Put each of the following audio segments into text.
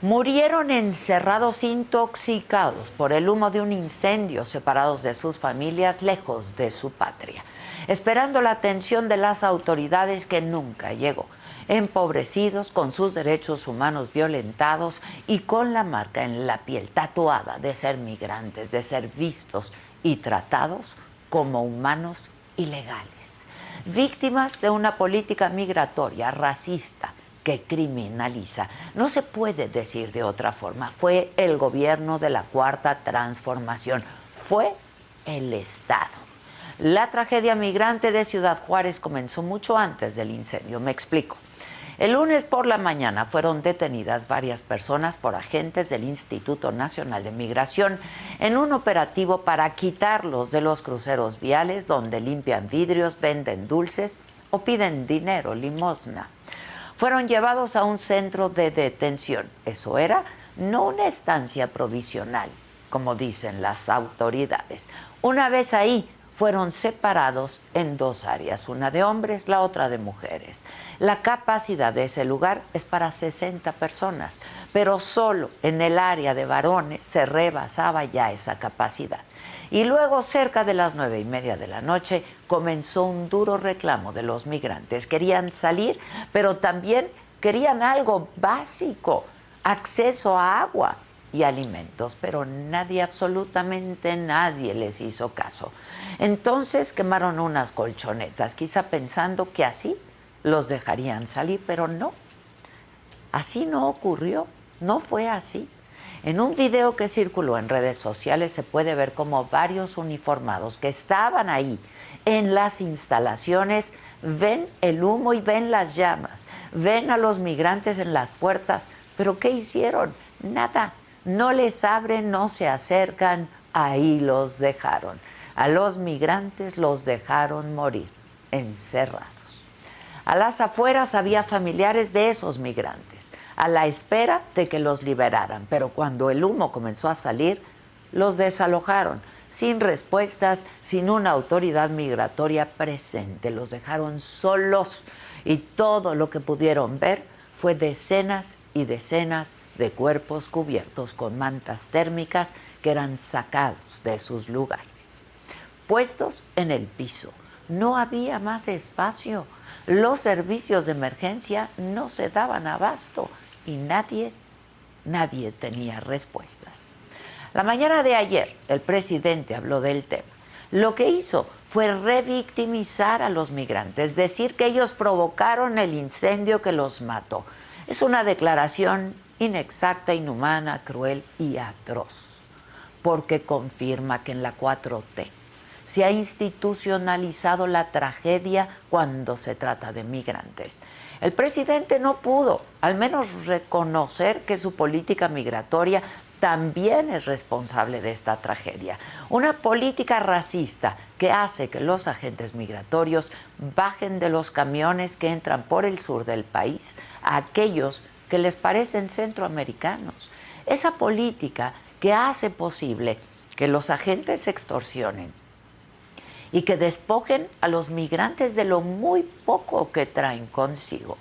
Murieron encerrados intoxicados por el humo de un incendio, separados de sus familias, lejos de su patria, esperando la atención de las autoridades que nunca llegó, empobrecidos, con sus derechos humanos violentados y con la marca en la piel tatuada de ser migrantes, de ser vistos y tratados como humanos ilegales, víctimas de una política migratoria racista que criminaliza. No se puede decir de otra forma. Fue el gobierno de la Cuarta Transformación. Fue el Estado. La tragedia migrante de Ciudad Juárez comenzó mucho antes del incendio. Me explico. El lunes por la mañana fueron detenidas varias personas por agentes del Instituto Nacional de Migración en un operativo para quitarlos de los cruceros viales donde limpian vidrios, venden dulces o piden dinero, limosna. Fueron llevados a un centro de detención. Eso era no una estancia provisional, como dicen las autoridades. Una vez ahí, fueron separados en dos áreas, una de hombres, la otra de mujeres. La capacidad de ese lugar es para 60 personas, pero solo en el área de varones se rebasaba ya esa capacidad. Y luego, cerca de las 9:30 de la noche, comenzó un duro reclamo de los migrantes. Querían salir, pero también querían algo básico, acceso a agua y alimentos, pero nadie, absolutamente nadie les hizo caso. Entonces quemaron unas colchonetas, quizá pensando que así los dejarían salir, pero no. Así no ocurrió, no fue así. En un video que circuló en redes sociales se puede ver cómo varios uniformados que estaban ahí en las instalaciones ven el humo y ven las llamas, ven a los migrantes en las puertas, pero ¿qué hicieron? Nada, no les abren, no se acercan, ahí los dejaron. A los migrantes los dejaron morir, encerrados. A las afueras había familiares de esos migrantes, a la espera de que los liberaran, pero cuando el humo comenzó a salir, los desalojaron, sin respuestas, sin una autoridad migratoria presente. Los dejaron solos y todo lo que pudieron ver fue decenas y decenas de cuerpos cubiertos con mantas térmicas que eran sacados de sus lugares, puestos en el piso. No había más espacio. Los servicios de emergencia no se daban abasto y nadie tenía respuestas. La mañana de ayer, el presidente habló del tema. Lo que hizo fue revictimizar a los migrantes, decir que ellos provocaron el incendio que los mató. Es una declaración inexacta, inhumana, cruel y atroz, porque confirma que en la 4T se ha institucionalizado la tragedia cuando se trata de migrantes. El presidente no pudo, al menos, reconocer que su política migratoria también es responsable de esta tragedia. Una política racista que hace que los agentes migratorios bajen de los camiones que entran por el sur del país a aquellos que les parecen centroamericanos. Esa política que hace posible que los agentes extorsionen y que despojen a los migrantes de lo muy poco que traen consigo.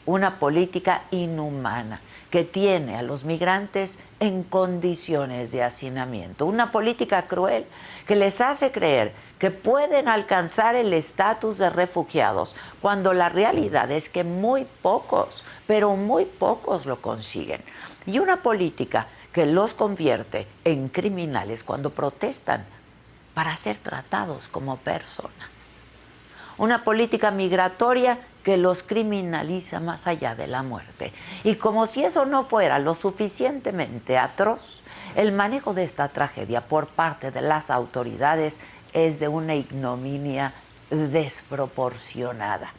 Una política inhumana que tiene a los migrantes en condiciones de hacinamiento. Una política cruel que les hace creer que pueden alcanzar el estatus de refugiados, cuando la realidad es que muy pocos, pero muy pocos lo consiguen. Y una política que los convierte en criminales cuando protestan para ser tratados como personas. Una política migratoria que los criminaliza más allá de la muerte. Y como si eso no fuera lo suficientemente atroz, el manejo de esta tragedia por parte de las autoridades es de una ignominia desproporcionada.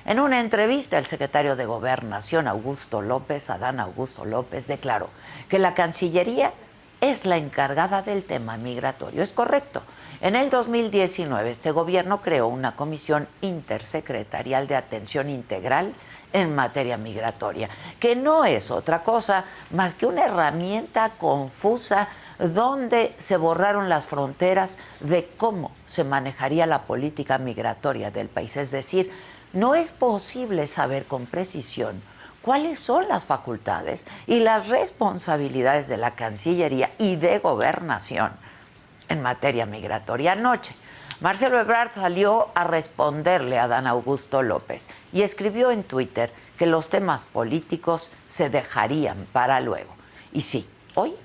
En una entrevista, el secretario de Gobernación, Adán Augusto López, declaró que la Cancillería es la encargada del tema migratorio. Es correcto. En el 2019, este gobierno creó una comisión intersecretarial de atención integral en materia migratoria, que no es otra cosa más que una herramienta confusa donde se borraron las fronteras de cómo se manejaría la política migratoria del país. Es decir, no es posible saber con precisión cuáles son las facultades y las responsabilidades de la Cancillería y de Gobernación en materia migratoria. Anoche, Marcelo Ebrard salió a responderle a Adán Augusto López y escribió en Twitter que los temas políticos se dejarían para luego. Y sí, hoy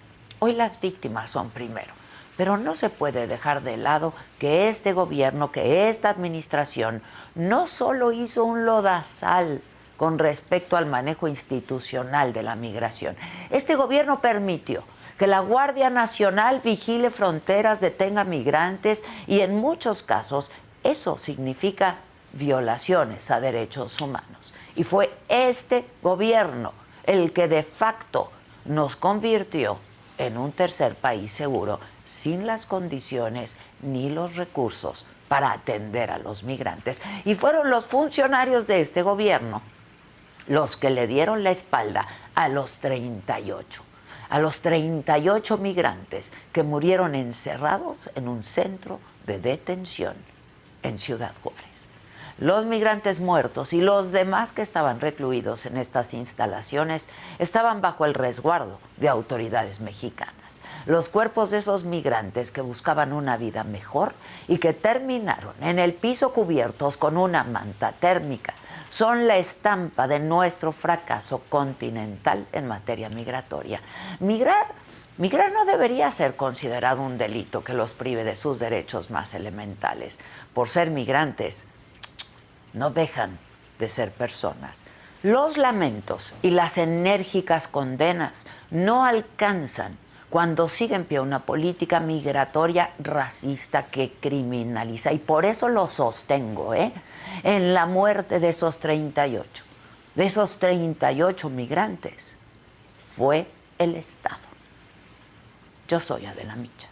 las víctimas son primero, pero no se puede dejar de lado que este gobierno, que esta administración, no solo hizo un lodazal con respecto al manejo institucional de la migración. Este gobierno permitió que la Guardia Nacional vigile fronteras, detenga migrantes y en muchos casos eso significa violaciones a derechos humanos. Y fue este gobierno el que de facto nos convirtió en un tercer país seguro sin las condiciones ni los recursos para atender a los migrantes. Y fueron los funcionarios de este gobierno los que le dieron la espalda a los 38 migrantes que murieron encerrados en un centro de detención en Ciudad Juárez. Los migrantes muertos y los demás que estaban recluidos en estas instalaciones estaban bajo el resguardo de autoridades mexicanas. Los cuerpos de esos migrantes que buscaban una vida mejor y que terminaron en el piso cubiertos con una manta térmica son la estampa de nuestro fracaso continental en materia migratoria. Migrar no debería ser considerado un delito que los prive de sus derechos más elementales. Por ser migrantes, no dejan de ser personas. Los lamentos y las enérgicas condenas no alcanzan cuando sigue en pie una política migratoria racista que criminaliza. Y por eso lo sostengo, en la muerte de esos 38. De esos 38 migrantes fue el Estado. Yo soy Adela Micha.